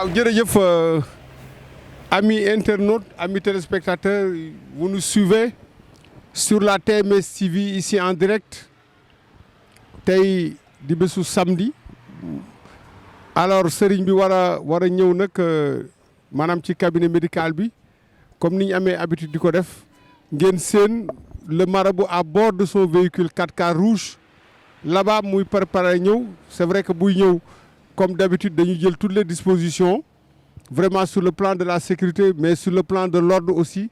waaw jërëjëf amis internautes, amis téléspectateurs, vous nous suivez sur la TMS TV ici en direct tey di bésu samedi alors sëriñ bi war a ñëw nag maanaam ci cabinet médical bi comme ni ñu amee habitude di ko def ngeen seen le marabout à bord de son véhicule 4x4 rouge là-bas muy préparé ñëw c'est vrai que buy ñëw comme d'habitude dañuy jël toutes les dispositions vraiment sur le plan de la sécurité mais sur le plan de l'ordre aussi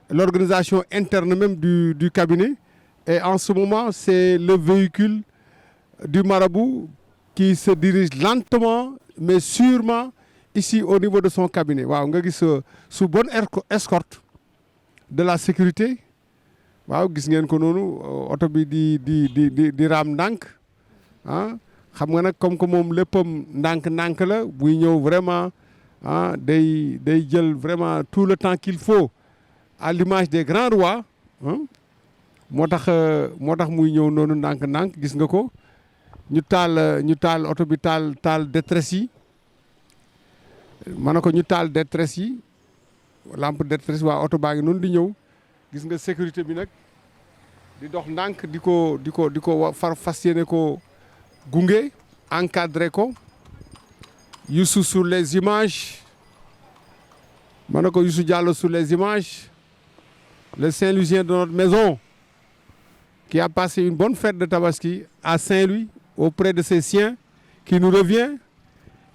l'organisation interne même du cabinet et en ce moment c'est le véhicule du marabout qui se dirige lentement mais sûrement ici au niveau de son cabinet waaw nga gis sous bonne escorte de la sécurité waaw gis ngeen ko noonu oto bi di raam ndànk ah xam nga nag comme que moom léppam ndànk la buy ñëw vraiment ah day jël vraiment tout le temps qu'il faut à l'image des grands rois moo tax muy ñëw noonu ndànk gis nga ko ñu taal oto bi taal détresse yi ma ne ko ñu taal détresse yi lampe détresse waa oto baa ngi noonu di ñëw gis nga sécurité bi nag di dox ndànk di ko fas yéene ko gunge encadré ko Youssou sur les images ma ne ko Youssou Diallo sur les images le Saint-Louisien de notre maison qui a passé une bonne fête de Tabaski à Saint-Louis auprès de ses siens qui nous revient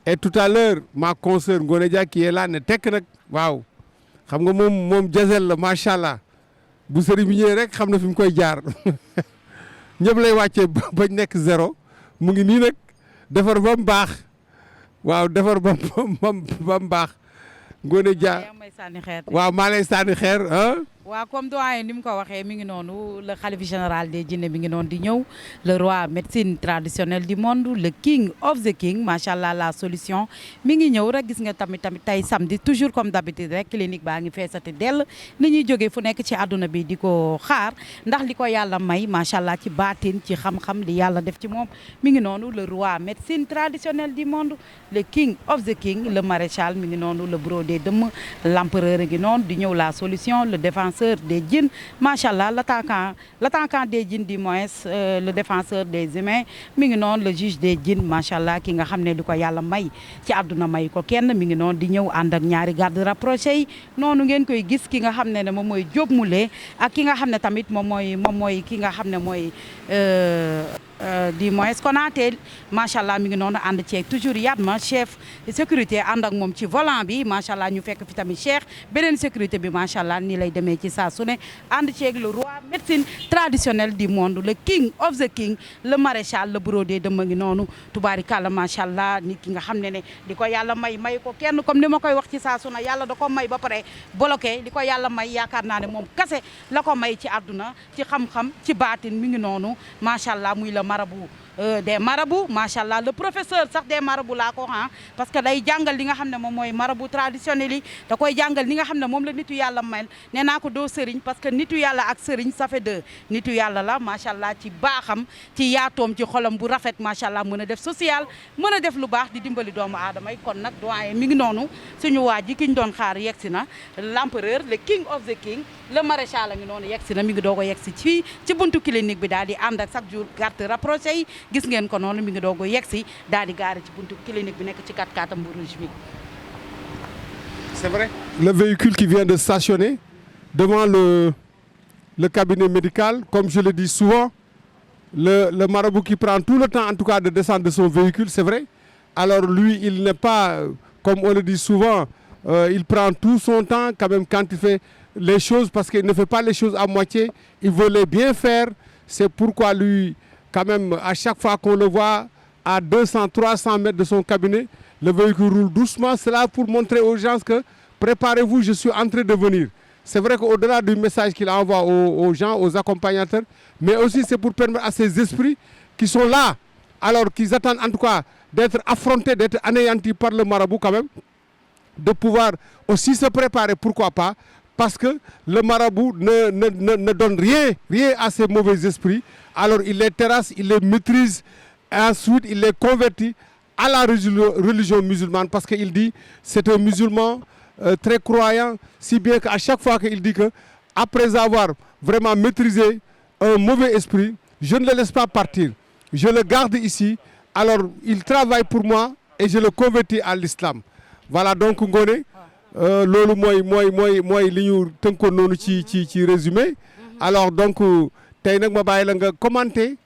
et tout à l'heure ma consoeur Ngoné Dia qui est là ne tekk nag waaw xam nga moom jazel la macha allah bu sëriñ bi ñëwee rek xam na fi mu koy jaar ñëpp lay wàccee bañ nekk zéro mu ngi nii nag defar ba mu baax waaw defar ba mu baax Ngoné Dia waaw maa lay sànni xeer ah. waaw comme doyen ni mu ko waxee mi ngi noonu le khalife général des jinne mi ngi noonu di ñëw le roi médecine traditionnelle du monde le king of the king macha allah la solution mi ngi ñëw rek gis nga tamit tey samedi toujours comme d'habitude rek clinique baa ngi feesati dell ni ñuy jógee fu nekk ci àdduna bi di ko xaar ndax li ko yàlla may macha allah ci baatin ci xam-xam li yàlla def ci moom mi ngi noonu le roi médecine traditionnelle du monde le king of the king le maréchal mi ngi noonu le bureau des dëmm l'empereur ngi noonu di ñëw la solution le défenseur des djinns macha allah l'attaquant des djinns du moins le défenseur des humains mi ngi noonu le juge des djinns macha allah ki nga xam ne di ko yàlla may ci àdduna may ko kenn mi ngi noonu di ñëw ànd ak ñaari garde rapproché yi noonu ngeen koy gis ki nga xam ne moom mooy Diop Moulé ak ki nga xam ne tamit moom mooy ki nga xam ne mooy du moins Konaté macha allah mi ngi noonu ànd ceeg toujours Yatma chef sécurité ànd ak moom ci volant bi macha allah ñu fekk fi tamit Cheikh beneen sécurité bi macha allah nii lay demee ci saa su ne ànd ceeg le roi médecine traditionnelle du monde le king of the king le maréchal le brodé de ma ngi noonu tubaarikàlla macha allah nit ki nga xam ne di ko yàlla may ko kenn comme ni ma koy wax ci saa su ne yàlla da ko may ba pare bloqué di ko yàlla may yaakaar naa ne moom kase la ko may ci àdduna ci xam-xam ci baatin mi ngi noonu macha allah muy la marabout des marabouts macha allah le professeur sax des marabouts laa ko wax parce que day jàngal li nga xam ne moom mooy marabout traditionnel yi da koy jàngal li nga xam ne moom la nitu yàlla mel nee naa ko doo sëriñ parce que nitu yàlla ak sëriñ ça fait deux nitu yàlla la macha allah ci baaxam ci yaatoom ci xolam bu rafet macha allah mën a def social mën a def lu baax di dimbali doomu aadama yi kon nag doyen mi ngi noonu suñu waa ji ki ñu doon xaar yegsi na l'empereur le king of the king le maréchal a ngi noonu yegsi na mi ngi doog a yegsi fii ci buntu clinique bi daal di ànd ak chaque jour garde rapproché yi gis ngeen ko noonu mi ngi doog a yegsi daal di gaare ci buntu clinique bi nekk ci 4x4 am bu rouge bi. C'est vrai. Le véhicule qui vient de stationner devant le cabinet médical, comme je le dis souvent, le marabout qui prend tout le temps en tout cas de descendre de son véhicule, c'est vrai. Alors lui, il n'est pas, comme on le dit souvent, il prend tout son temps quand même quand il fait les choses parce qu'il ne fait pas les choses à moitié, il veut les bien faire. C'est pourquoi lui, quand même, à chaque fois qu'on le voit à 200, 300 mètres de son cabinet, le véhicule roule doucement. C'est là pour montrer aux gens que préparez-vous, je suis en train de venir. C'est vrai qu'au-delà du message qu'il envoie aux gens, aux accompagnateurs, mais aussi c'est pour permettre à ces esprits qui sont là, alors qu'ils attendent en tout cas d'être affrontés, d'être anéantis par le marabout quand même, de pouvoir aussi se préparer, pourquoi pas, parce que le marabout ne donne rien à ces mauvais esprits. Alors il les terrasse, il les maîtrise, et ensuite il les convertit à la religion musulmane, parce qu'il dit c'est un musulman très croyant, si bien qu'à chaque fois qu'il dit que après avoir vraiment maîtrisé un mauvais esprit, je ne le laisse pas partir, je le garde ici. Alors il travaille pour moi et je le convertis à l'islam. Voilà, donc Ngoné loolu mooy li ñu tënkoon noonu ci résumé. Alors donc tey nag ma bàyyi la nga commenter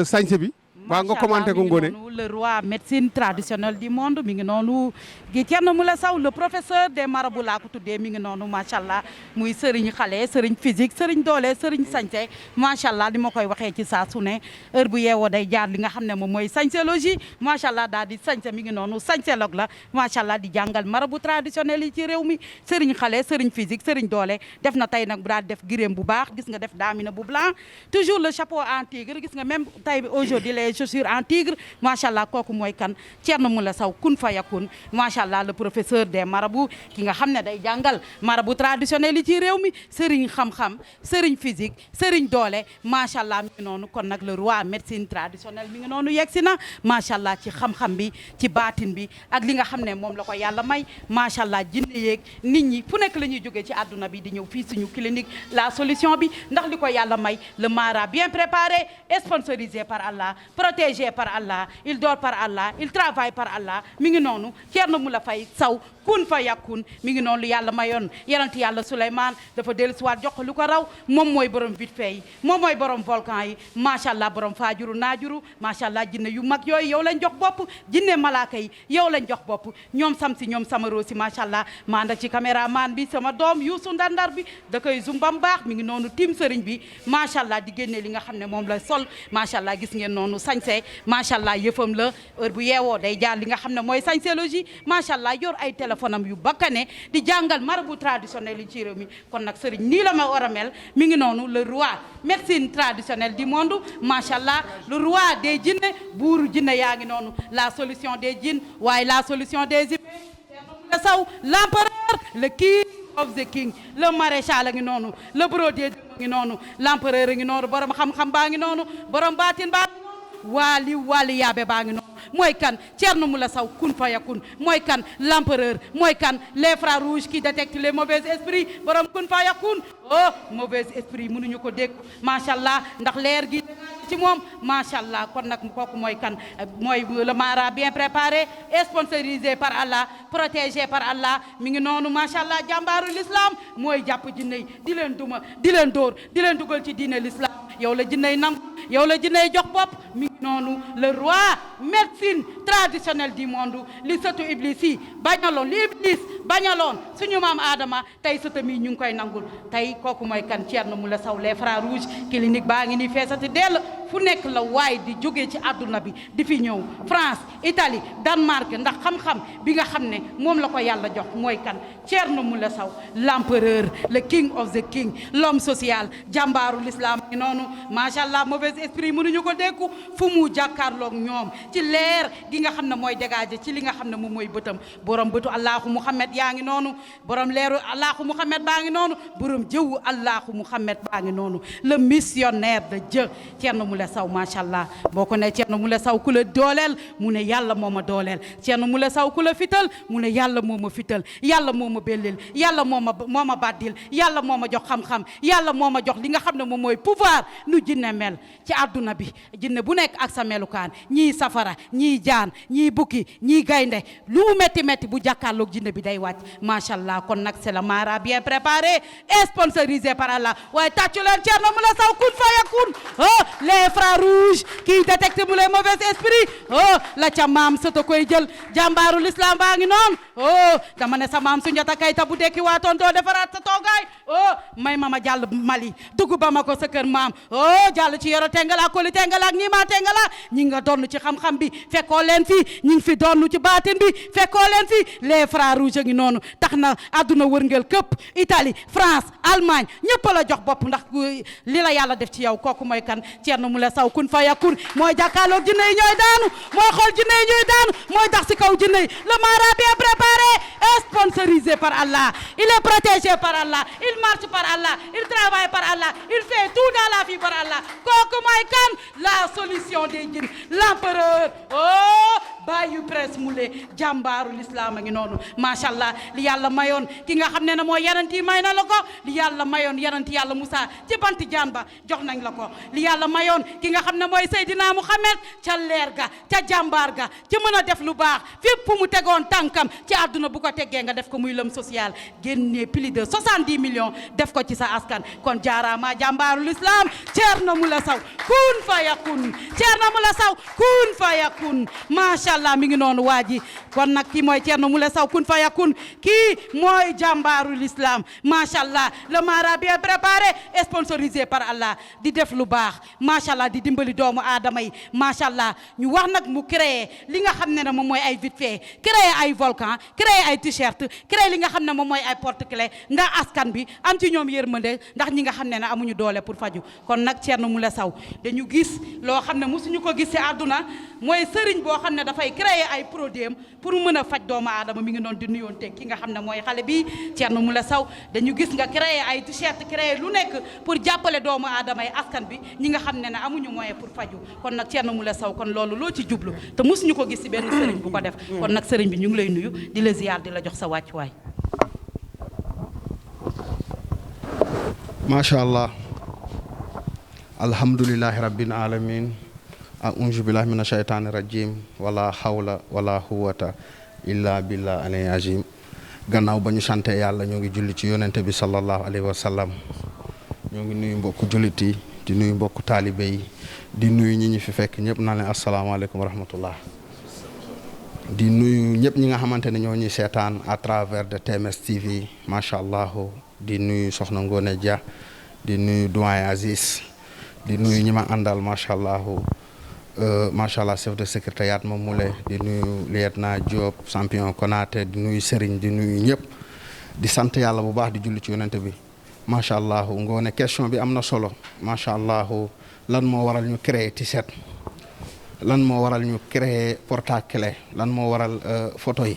sañse bi. waaw nga commenté ko Ngoné. Le roi médecine traditionnelle du monde mi ngi noonu gi Thierno Moule Sow le professeur des marabouts laa ko tuddee mi ngi noonu macha allah muy sëriñ xale sëriñ physique sëriñ doole sëriñ sañse macha allah li ma koy waxee ci saa su ne heure bu yeewoo day jaar li nga xam ne moom mooy sañselogie macha allah daal di sañse mi ngi noonu sañselogue la macha allah di jàngal marabout traditionnel yi ci réew mi sëriñ xale sëriñ physique sëriñ doole def na tey nag bu daal def giréem bu baax gis nga def daamina bu blanc toujours le chapeau en tigre gis nga même tey aujourd'hui les chaussures en tigre macha allah kooku mooy kan Thierno Moule Sow kun fayakun macha allah le professeur des marabouts ki nga xam ne day jàngal marabout traditionnel yi ci réew mi sëriñ xam-xam sëriñ physique sëriñ doole macha allah mi ngi noonu kon nag le roi médecine traditionnelle mi ngi noonu yegsi na macha allah ci xam-xam bi ci baatin bi ak li nga xam ne moom la ko yàlla may macha allah jinne yeeg nit ñi fu nekk la ñuy jógee ci àdduna bi di ñëw fii suñu clinique la solution bi ndax li ko yàlla may le mara bien préparé sponsorisé par Allah protégé par Allah il dort par Allah il travaille par Allah mi ngi noonu Thierno Moule Sow kun fa yakun mi ngi noonu lu yàlla mayoon yonent yàlla Souleymane dafa dellusiwaat jox ko lu ko raw moom mooy borom vite fait yi moom mooy borom volcan yi macha allah borom faajuru naajuru macha allah jinne yu mag yooyu yow lañ jox bopp jinne malaaka yi yow lañ jox bopp ñoom sam si ñoom samaro si macha allah ma ànd ak ci caméraman bi sama doom Youssou Ndandar bi da koy zumbam baax mi ngi noonu tim sëriñ bi macha allah di génne li nga xam ne moom la sol macha allah gis ngeen noonu sañse macha allah yëfam la heure bu yeewoo day jaar li nga xam ne mooy sañselogie macha allah yor ay téléphone am yu bakkane di jàngal marabout traditionnel yi ci réew mi kon nag sëriñ nii la ma war a mel mi ngi noonu le roi médecine traditionnelle du monde macha allah le roi des jinne buuru jinne yaa ngi noonu la solution des jinne waaye la solution des humains Thierno Moule Sow l'empereur le king of the king le maréchal a ngi noonu le brodier ngi noonu l'empereur a ngi noonu borom xam-xam baa ngi noonu borom baatin baa ngi noonu waali yaabe baa ngi noonu mooy kan Thierno Moule Sow kun fayakun mooy kan l'empereur mooy kan les frères rouges qui détectent les mauvais esprits borom kun fayakun oh mauvais esprit mënuñu ko dégg macha allah ndax leer gi ci moom macha allah kon nag kooku mooy kan mooy le mara bien préparé sponsorisé par Allah protégé par Allah mi ngi noonu macha allah jàmbaaru l'islam mooy jàpp jinne yi di leen duma di leen dóor di leen dugal ci diine l'islam yow la jinne yi nangu yow la jinne yi jox bopp mi ngi noonu le roi médecine traditionnelle du monde li sëtu iblis yi bañaloon li iblis bañaloon suñu maam Adama tey sëtam yi ñu ngi koy nangul tey kooku mooy kan Thierno Moule Sow les frères rouges clinique baa ngi ni feesati dell fu nekk la waaye di jógee ci àdduna bi di fi ñëw France Italie Danemark ndax xam-xam bi nga xam ne moom la ko yàlla jox mooy kan Thierno Moule Sow l'empereur le king of the king l'homme social jàmbaaru l'islam ngi noonu macha allah mauvais esprit mënuñu ko dékku fu mu jàkkaarloog ñoom ci leer gi nga xam ne mooy dégager ci li nga xam ne moom mooy bëtam borom bëtu allahu muhammad yaa ngi noonu borom leeru allahu muhammad baa ngi noonu borom jëwu allahu muhammad baa ngi noonu le missionnaire de Dieu Thierno Moule Sow macha allah boo ko ne Thierno Moule Sow ku la dooleel mu ne yàlla moo ma dooleel Thierno Moule Sow ku la fital mu ne yàlla moo ma fital yàlla moo ma bellil yàlla moo ma baddil yàlla moo ma jox xam-xam yàlla moo ma jox li nga xam ne moom mooy pouvoir nu jinne mel ci àdduna bi jinne bu nekk ak sa melukaan ñii safara ñii jaan ñii bukki ñii gaynde lu mu métti métti bu jàkkaarloog jinne bi day wàcc macha allah kon nag c'est le mara bien préparé et sponsorisé par Allah waaye tàccu leen Thierno Moule Sow kun fayakun oh les frères rouges qui détectent les mauvais esprits oh la ca maam sota koy jël jàmbaaru l'islam baa ngi noonu oh dama ne sa maam Soundiata Keita bu dekki waatoon doo defaraat sa toogaay oh may ma jàll Mali dugg Bamako sa kër maam oh jàll ci Yoro Tengala Koli Tengala ak Nima Tengala ñi nga donn ci xam-xam bi fekkoo leen fi ñi ngi fi donn ci baatin bi fekkoo leen fi les frères rouges a ngi noonu tax na àdduna wërngël këpp Italie France Allemagne ñëpp la jox bopp ndax li la yàlla def ci yow kooku mooy kan Thierno Moule Sow kun fayakun mooy jàkkaarloog jinne yi ñooy daanu mooy xool jinne yi ñooy daanu mooy dax si kaw jinne yi le mara bien préparé et sponsorisé par Allah il est protégé par Allah il marche par Allah il travaille par Allah il fait tout dans la vie par Allah kooku mooy kan la solution des djinns l'empereur oh bàyyu Prince Moulé jàmbaaru l'islam a ngi noonu macha allah li yàlla mayoon ki nga xam ne ne mooy yanant yi may na la ko li yàlla mayoon yanant yàlla Moussa ci banti jaan ba jox nañ la ko li yàlla mayoon ki nga xam ne mooy Seydina Mouhamed ca leer ga ca jàmbaar ga ca mën a def lu baax fépp fu mu tegoon tànkam ci àdduna bu ko teggee nga def ko muy lëm social génnee plus de 70 millions def ko ci sa askan kon jaaraama jàmbaaru l'islam Thierno Moule Sow kun fa yakun Thierno Moule Sow kun fa yakun macha allah mi ngi noonu waa ji kon nag kii mooy Thierno Moule Sow kun fa yakun kii mooy jàmbaaru l'islam macha allah le mara bien préparé sponsorisé par Allah di def lu baax macha allah di dimbali doomu aadama yi macha allah ñu wax nag mu créé li nga xam ne moom mooy ay vite fait créé ay volcan créé ay t-shirt créé li nga xam ne moom mooy ay porte-clés ndax askan bi am ci ñoom yërmande ndax ñi nga xam ne amuñu doole pour faju kon nag Thierno Moule Sow dañu gis loo xam ne mosuñu ko gis ci àdduna mooy sëriñ boo xam ne dafay créé ay produits pour mën a faj doomu aadama mi ngi noonu di nuyoon teg ki nga xam ne mooy xale bi Thierno Moule Sow dañu gis nga créé ay t-shirt créé lu nekk pour jàppale doomu aadama yi askan bi ñi nga xam ne amuñu moyen pour faju kon nag Thierno Moule Sow kon loolu loo ci jublu te mosuñu ko gis ci benn sëriñ bu ko def kon nag sëriñ bi ñu ngi lay nuyu di la ziyaar di la jox sa wàccuwaay. macha allah alhamdulillahi rabbil alamin a'uuzu billahi mina shaytaani rajim wala hawla wala quwwata illa billah aliyil azim gannaaw ba ñu sante yàlla ñoo ngi julli ci yonente bi sallallahu alayhi wa sallam ñoo ngi nuyu mbokku jullit yi di nuyu mbokku taalibe yi di nuyu ñi ñu fi fekk ñëpp naa leen asalaamaaleykum wa rahmatullah di nuyu ñëpp ñi nga xamante ne ñoo ñuy seetaan à travers de TMS TV macha allah di nuyu Soxna Ngone Dia di nuyu doyen Aziz di nuyu ñi ma àndal macha allah chef de secrétariat moom Moulé di nuyu lieutenant Diop champion Konaté di nuyu Serigne di nuyu ñëpp di sant yàlla bu baax di julli ci yonente bi macha allah Ngone question bi am na solo macha allah lan moo waral ñu créer t-shirt lan moo waral ñu créer porte-clés lan moo waral photo yi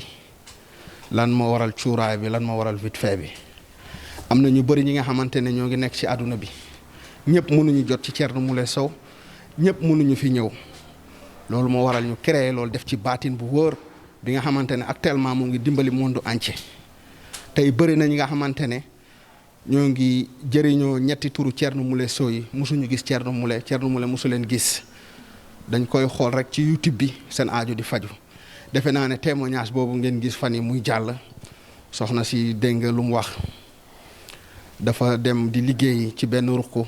lan moo waral cuuraay bi lan moo waral vite fait bi am na ñu bëri ñi nga xamante ne ñoo ngi nekk ci àdduna bi ñëpp mënuñu jot ci Thierno Moule Sow ñëpp mënuñu fi ñëw loolu moo waral ñu créer loolu def ci baatin bu wóor bi nga xamante ne actuellement mu ngi dimbali monde entier tey bëri na ñi nga xamante ne ñoo ngi jëriñoo ñetti turu Thierno Moule Sow yi mosuñu gis Thierno Moule mosu leen gis dañ koy xool rek ci YouTube bi seen aajo di faju defe naa ne témoignage boobu ngeen gis fan yi muy jàll soxna si dégg nga lu mu wax dafa dem di liggéey ci benn ruq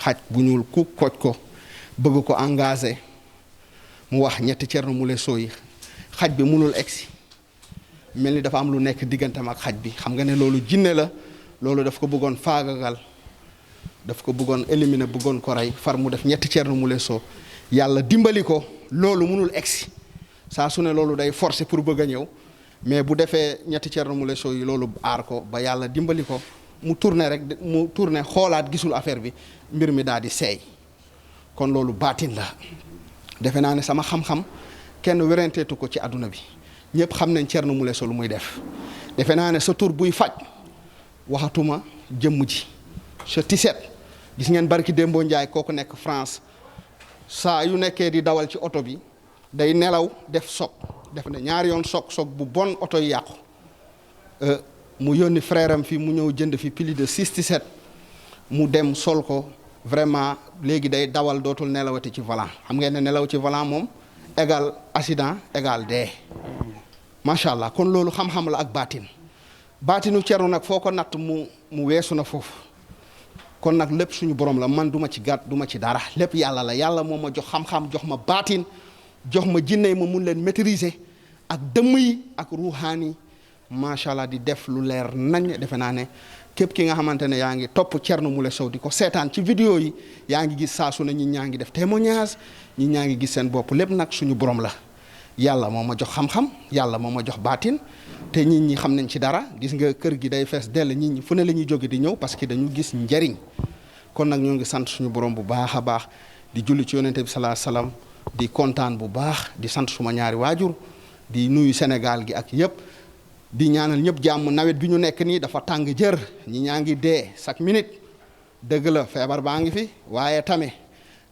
xaj bu ñuul ku kooj ko bëgg ko engagé mu wax ñetti Thierno Moule Sow yi xaj bi mënul egsi mel ni dafa am lu nekk digganteem ak xaj bi xam nga ne loolu jinne la loolu daf ko bëggoon faagagal daf ko bëggoon éliminer bëggoon ko rey far mu def ñetti Thierno Moule Sow yàlla dimbali ko loolu mënul egsi saa su ne loolu day forcer pour bëgg a ñëw mais bu defee ñetti Thierno Moule Sow yi loolu aar ko ba yàlla dimbali ko mu tourné xoolaat gisul affaire bi mbir mi daal di seey kon loolu baatin la defe naa ne sama xam-xam kenn werenteetu ko ci àdduna bi ñëpp xam nañ Thierno Moule Sow lu muy def defe naa ne sa tur buy faj waxatuma jëmm ji sa tiset gis ngeen barki Dembo Ndiaye kooku nekk France saa yu nekkee di dawal ci oto bi day nelaw def soog def na ñaari yoon soog bu bon oto yi yàqu mu yónni frère am fi mu ñëw jënd fi plus de 6 mu dem sol ko vraiment léegi day dawal dootul nelawati ci volant xam ngeen ne nelaw ci volant moom égal accident égal dee macha allah kon loolu xam-xam la ak baatinu Thierno nag foo ko natt mu weesu na foofu kon nag lépp suñu borom la man du ma ci gàtt du ma ci dara lépp yàlla la yàlla moo ma jox xam-xam jox ma baatin jox ma jinne ma mun leen maîtriser ak dëmm yi ak ruuxaani macha allah di def lu leer nañ defe naa ne képp ki nga xamante ne yaa ngi topp Thierno Moule Sow di ko seetaan ci vidéo yi yaa ngi gis saa su ne ñi ñaa ngi def témoignage ñi ñaa ngi gis seen bopp lépp nag suñu borom la yàlla moo ma jox xam-xam yàlla moo ma jox baatin te nit ñi xam nañ ci dara gis nga kër gi day fees dell nit ñi fu ne la ñuy jóge di ñëw parce que dañu gis njariñ kon nag ñoo ngi sant suñu borom bu baax a baax di julli ci yonente bi salaa salaam di kontaan bu baax di sant suma ñaari waajur di nuyu Sénégal gi ak yëpp di ñaanal ñëpp jàmm nawet bi ñu nekk nii dafa tàng jër ñi ñaa ngi dee chaque minute dëgg la feebar baa ngi fi waaye tamit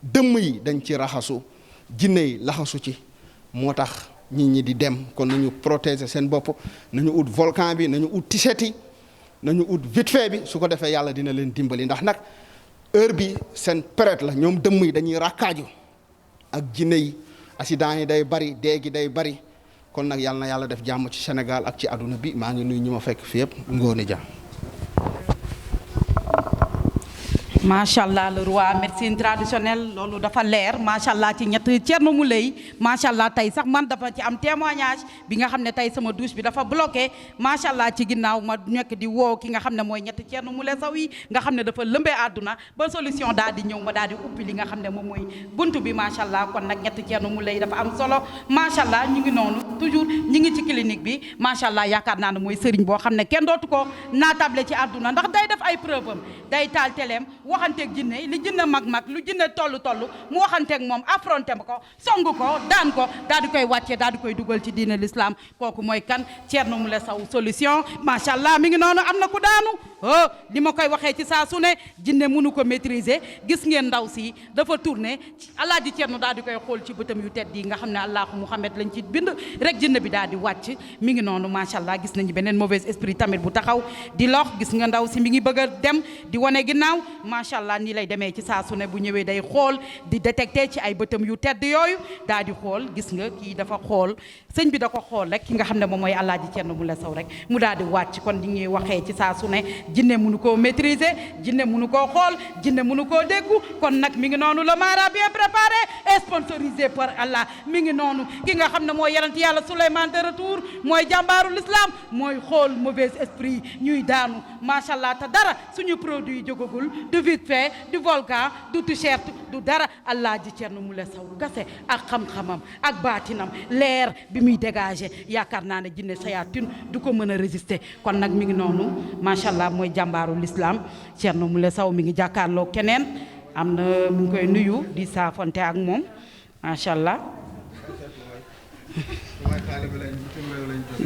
dëmm yi dañ ci raxasu jinne yi laxasu ci moo tax nit ñi di dem kon nañu protéger seen bopp nañu ut volcan bi nañu ut t-shirt yi nañu ut vite fait bi su ko defee yàlla dina leen dimbali ndax nag heure bi seen période la ñoom dëmm yi dañuy rakkaaju ak jinne yi accident yi day bari dee gi day bari kon nag yàlla na yàlla def jàmm ci Sénégal ak ci àdduna bi maa ngi nuyu ñu ma fekk fi yëpp Ngone Dia. macha allah le roi médecine traditionnelle loolu dafa leer macha allah ci ñett Thierno Mouleye macha allah tey sax man dafa ci am témoignage bi nga xam ne tey sama douche bi dafa bloqué macha allah ci ginnaaw ma nekk di woo ki nga xam ne mooy ñett Thierno Mouleye Sow yi nga xam ne dafa lëmbee àdduna ba solution daal di ñëw ma daal di uppi li nga xam ne moom mooy buntu bi macha allah kon nag ñett Thierno Mouleye dafa am solo macha allah ñu ngi noonu toujours ñu ngi ci clinique bi macha allah yaakaar naa ne mooy sëriñ boo xam ne kenn dootu ko naatable ci àdduna ndax day def ay preuve am day taal teleem waxanteeg jinne li jinne mag lu jinne toll mu waxanteeg moom affronté ko song ko daan ko daal di koy wàccee daal di koy dugal ci diine l'islam kooku mooy kan Thierno Mouleye Sow solution macha allah mi ngi noonu am na ku daanu oh li ma koy waxee ci saa su ne jinne mënu ko maîtriser gis ngeen ndaw si dafa tourné alaaji Thierno daal di koy xool ci bëtam yu tedd yi nga xam ne allahu Muhammad lañ ci bind rek jinne bi daal di wàcc mi ngi noonu macha allah gis nañu beneen mauvais esprit tamit bu taxaw di lox gis nga ndaw si mi ngi bëgg a dem di wane ginnaaw macha allah nii lay demee ci saa su ne bu ñëwee day xool di détecté ci ay bëtam yu tedd yooyu daal di xool gis nga kii dafa xool sëñ bi da ko xool rek ki nga xam ne moom mooy alaaji Thierno Mouleye Sow rek mu daal di wàcc kon di ñuy waxee ci saa su ne jinne mënu koo maîtriser jinne mënu koo xool jinne mënu koo déggu kon nag mi ngi noonu le mara bien préparé et sponsorisé par Allah mi ngi noonu ki nga xam ne mooy yonent yàlla Souleymane de retour mooy jàmbaaru l'islam mooy xool mauvais esprit ñuy daanu macha allah te dara suñu produit jógagul du vite fait du volcan du t-shirt du dara alaaji Thierno Mouleye Sow kase ak xam-xamam ak baatinam leer bi muy dégager yaakaar naa ne jinne sayaatin du ko mën a résister kon nag mi ngi noonu macha allah mooy jàmbaaru l'islam Thierno Mouleye Sow mi ngi jàkkaarloo keneen am na mu ngi koy nuyu di saafonte ak moom macha allah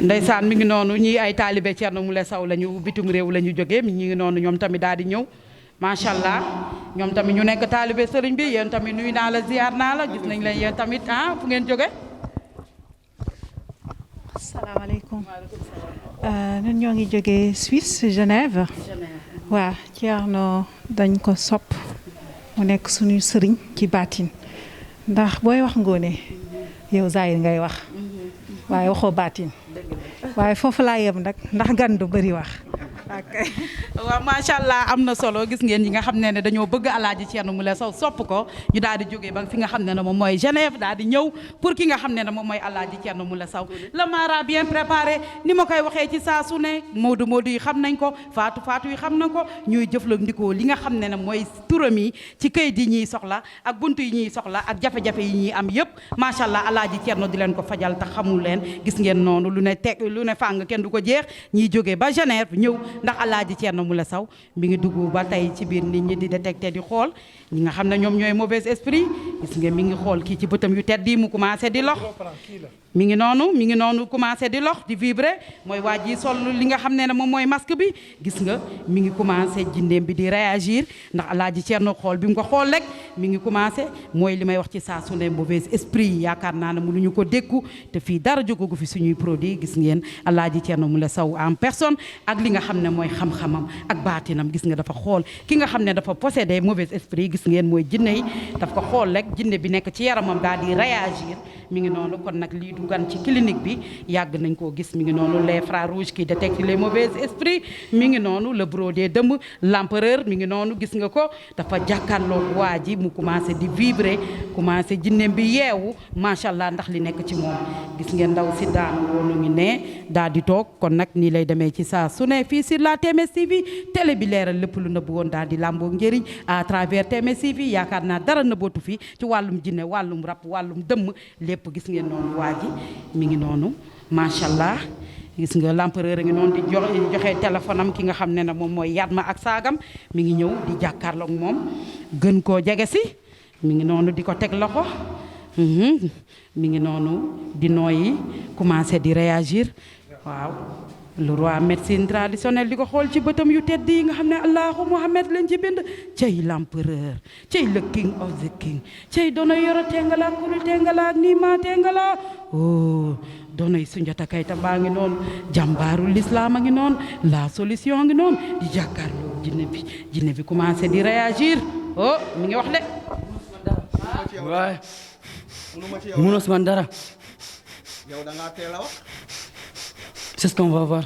ndeysaan mi ngi noonu ñii ay taalibe Thierno Mouleye Sow lañu bitum réew la ñu jógee ñi ngi noonu ñoom tamit daal di ñëw macha allah ñoom tamit ñu nekk taalibe sëriñ bi yéen tamit nuyu naa la ziar naa la gis nañ leen yéen tamit fu ngeen jóge asalaamaaleykum ñun ñoo ngi jógee Suisse Genève waaw Thierno dañ ko sopp mu nekk suñu sëriñ ci baatin ndax booy wax Ngone yow Zahir ngay wax waaye waxoo baatin waaye foofu laa yem nag ndax gan du bëri wax waaw macha allah am na solo gis ngeen ñi nga xam ne dañoo bëgg alaaji Thierno Mouleye Sow sopp ko ñu daal di jógee ba fi nga xam ne moom mooy Genève daal di ñëw pour ki nga xam ne moom mooy alaaji Thierno Mouleye Sow le mara bien préparé ni ma koy waxee ci saa su ne Modou yi xam nañ ko Fatou yi xam na ko ñuy jëfandikoo li nga xam ne mooy turam yi ci këyit yi ñuy soxla ak buntu yi ñuy soxla ak jafe-jafe yi ñuy am yëpp macha allah alaaji Thierno di leen ko fajal te xamul leen gis ngeen noonu lu ne fàng kenn du ko jeex ñiy jógee ba Genève ñëw ndax alaaji Thierno Mouleye Sow mi ngi dugg ba tey ci biir nit ñi di détecté di xool ñi nga xam ne ñoom ñooy mauvais esprit gis nga mi ngi xool kii ci bëtam yu tedd yi mu commencé di lox mi ngi noonu commencé di lox di vibrer mooy waa ji sol li nga xam ne moom mooy masque bi gis nga mi ngi commencé jindeem bi di réagir ndax alaaji Thierno xool bi mu ko xool rek mi ngi commencé mooy li may wax ci saa su ne mauvais esprit yi yaakaar naa ne mënuñu ko dékku te fii dara jógagu fi suñuy produit gis ngeen alaaji Thierno Mouleye Sow en personne ak li nga xam ne mooy xam-xamam ak baatinam gis nga dafa xool ki nga xam ne dafa possédé mauvais esprit gis ngeen mooy jinne yi daf ko xool rek jinne bi nekk ci yaramam daal di réagir mi ngi noonu kon nag lii du gan ci clinique bi yàgg nañ koo gis mi ngi noonu les frères rouges qui détectent les mauvais esprits mi ngi noonu le bureau des dëmm l'empereur mi ngi noonu gis nga ko dafa jàkkaarloo waa ji mu commencé di vibrer commencé jinneem bi yeewu macha allah ndax li nekk ci moom gis ngeen ndaw si daanu woonu ngi ne daal di toog kon nag nii lay demee ci saa su ne fii sur la TMS TV télé bi leeral lépp lu nëbb woon daal di làmboo njëriñ à travers TMS TV yaakaar naa dara nëbbootu fi ci wàllum jinne wàllum rab wàllum dëmm lépp gis ngeen noonu waa ji mi ngi noonu macha allah gis nga l'empereur a ngi noonu di joxe téléphone am ki nga xam ne moom mooy Yatma ak saagam mi ngi ñëw di jàkkaarloog moom gën koo jege si mi ngi noonu di ko teg loxo mi ngi noonu di nooyi commencé di réagir waaw le roi médecine traditionnelle di ko xool ci bëtam yu tedd yi nga xam ne allahu Muhammad lañ ci bind cey l'empereur cey le king of the king cey doona yoro tengala kuru tengala ni ma tengala oh doonay Soundiata Keita baa ngi noonu jàmbaaru l'islam a ngi noonu la solution a ngi noonu di jàkkaarloo jinne bi commencé di réagir oh mi ngi wax de. waaye mënoo si man dara. yow da ngaa teel a wax. c'est ce qu'on va voir.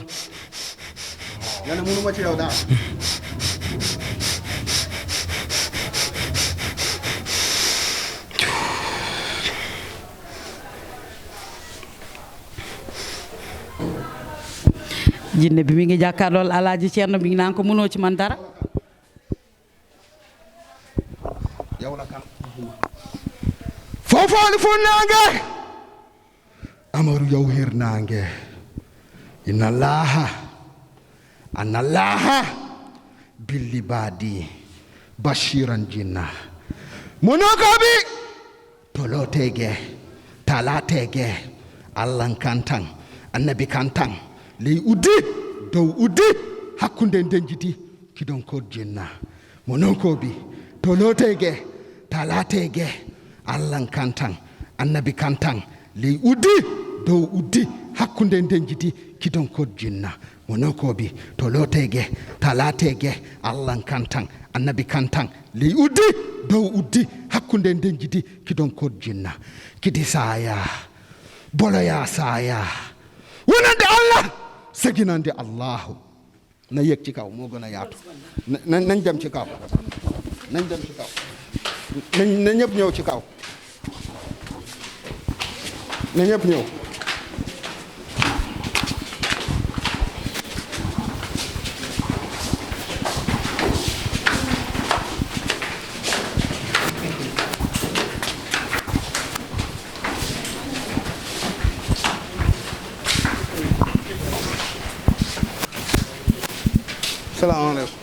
nga ne mënuma ci yow dara. jinne bi mi ngi jàkkaarlool Alaaji Ceerno bi ngi naan ko mënoo ci man dara. yow la kan. foofooli fu naange. amaru yow hir naange. inna laaha billi baadi bashiran jinna. monokobi tolotege talatege allan kantan annabi kantan ley uddi dow uddi hakkunde ndenjidi kidon kod jinna. monokobi tolotege talatege allan kantan annabi kantan ley uddi dow uddi hakkunde ndenjidi kidon kod jinna. monokobi tolotege talatege allan kantan annabi kantan ley uddi dow uddi hakkunde ndenjidi kidon kod jinna. kidi saya boloya saya wonande allah saginande allahu. na yëg ci kaw moo gën a yaatu. nañ dem ci kaw. nañ dem ci kaw. na ñëpp ñëw ci kaw. na ñëpp ñëw. salaamaaleykum.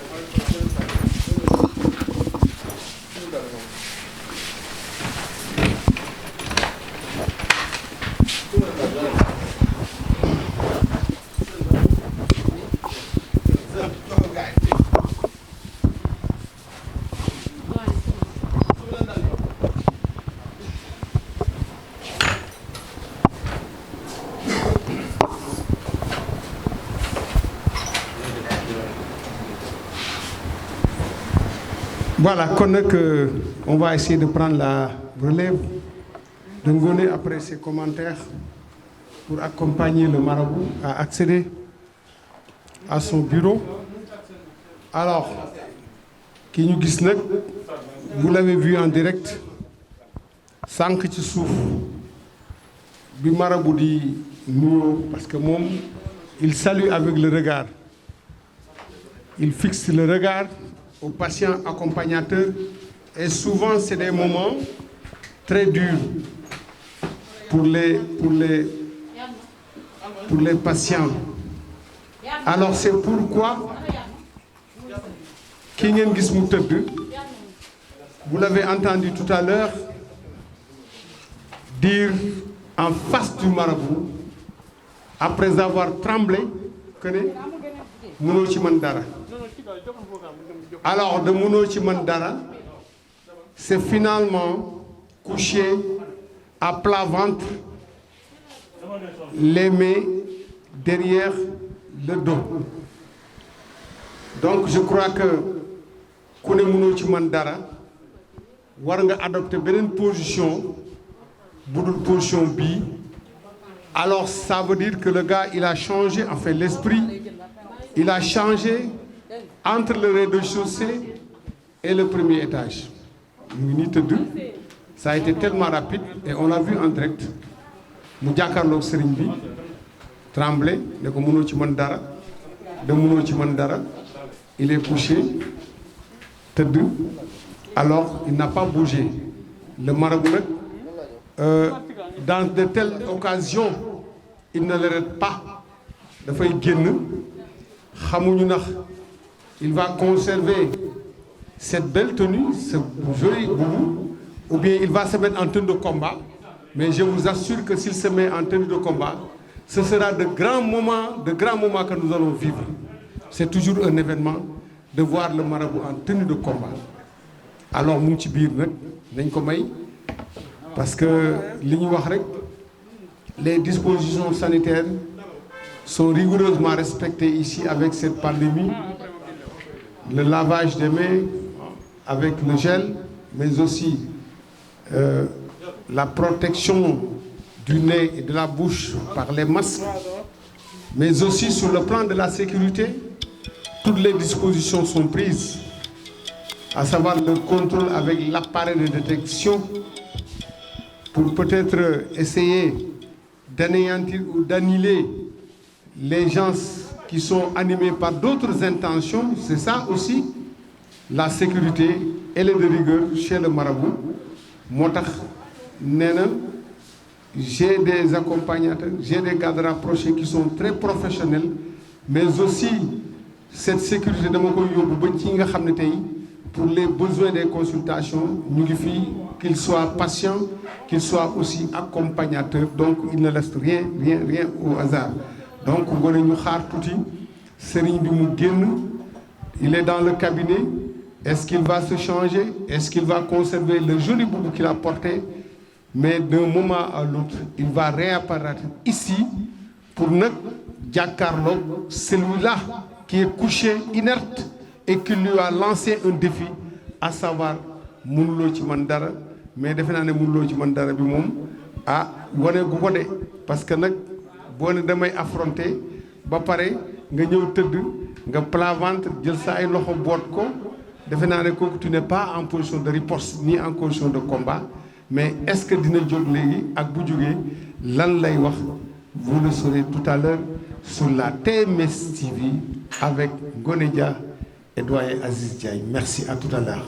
Voilà, on va essayer de prendre la relève de Ngoné après ses commentaires pour accompagner le marabout à accéder à son bureau. Alors, ki ñu gis nag vous l'avez vu en direct sànq ci suuf bi marabout di nuyoo parce que moom il salue avec le regard, il fixe le regard aux patients accompagnateurs et souvent c'est des moments très durs pour les patients. Alors c'est pourquoi ki ngeen gis mu tëdd, vous l'avez entendu tout à l'heure dire en face du marabout après avoir tremblé que ne mënoo ci mën dara. Alors de mënoo ci mën dara, c'est finalement couché à plat ventre, les mains derrière le dos. Donc je crois que ku ne mënoo ci mën dara war nga adopter beneen position bu dul position bii. Alors ça veut dire que le gars il a changé, en fait l'esprit il a changé entre le rez-de-chaussée et le premier étage. mu ngi nii tëdd, ça a été tellement rapide et on l'a vu en direct mu jàkkaarloog sëriñ bi tremblé ne ko mënoo ci mën dara de mënoo ci mën dara. Il est couché tëdd, alors il n'a pas bougé. Le marabout nag dans de telles occasions il ne l'arrête pas, dafay génn. xamuñu ndax il va conserver cette belle tenue, ce joli boubou, ou bien il va se mettre en tenue de combat. Mais je vous assure que s'il se met en tenue de combat, ce sera de grands moments que nous allons vivre. C'est toujours un événement de voir le marabout en tenue de combat. Alors mu ngi ci biir nag dañ ko may parce que li ñu wax rek les dispositions sanitaires sont rigoureusement respectées ici avec cette pandémie. Le lavage des mains avec le gel, mais aussi la protection du nez et de la bouche par les masques, mais aussi sur le plan de la sécurité, toutes les dispositions sont prises, à savoir le contrôle avec l'appareil de détection pour peut-être essayer d'anéantir ou d'annihiler les gens qui sont animés par d'autres intentions. C'est ça aussi, la sécurité, elle est de rigueur chez le marabout. Moo tax nee na j'ai des accompagnateurs, j'ai des cadres rapprochés qui sont très professionnels, mais aussi cette sécurité dama koy yóbbu ba ci nga xam ne tey pour les besoins des consultations ñu ngi fii, qu'ils soient patients, qu'ils soient aussi accompagnateurs, donc il ne laisse rien au hasard. Donc ngoone ñu xaar tuuti sëriñ bi mu génn, il est dans le cabinet. Est-ce qu'il va se changer? Est-ce qu'il va conserver le joli boubou qu'il a porté? Mais d'un moment à l'autre, il va réapparaître ici pour nag jàkkaarloog celui-là qui est couché inerte et qui lui a lancé un défi, à savoir mënuloo ci man dara. Mais defe naa ne mënuloo ci man dara bi moom wane gu ko de, parce que nag boo ne damay affronter ba pare nga ñëw tëdd nga plat ventre jël sa ay loxo boot ko, defe naa ne kooku tu n'es pas en position de riposte ni en position de combat. Mais est-ce que dina jóg léegi ak bu jógee lan lay wax? Vous le saurez tout à l'heure sur la TMS TV avec Ngoné Dia et doyen Aziz Diagne. Merci, à tout à l'heure.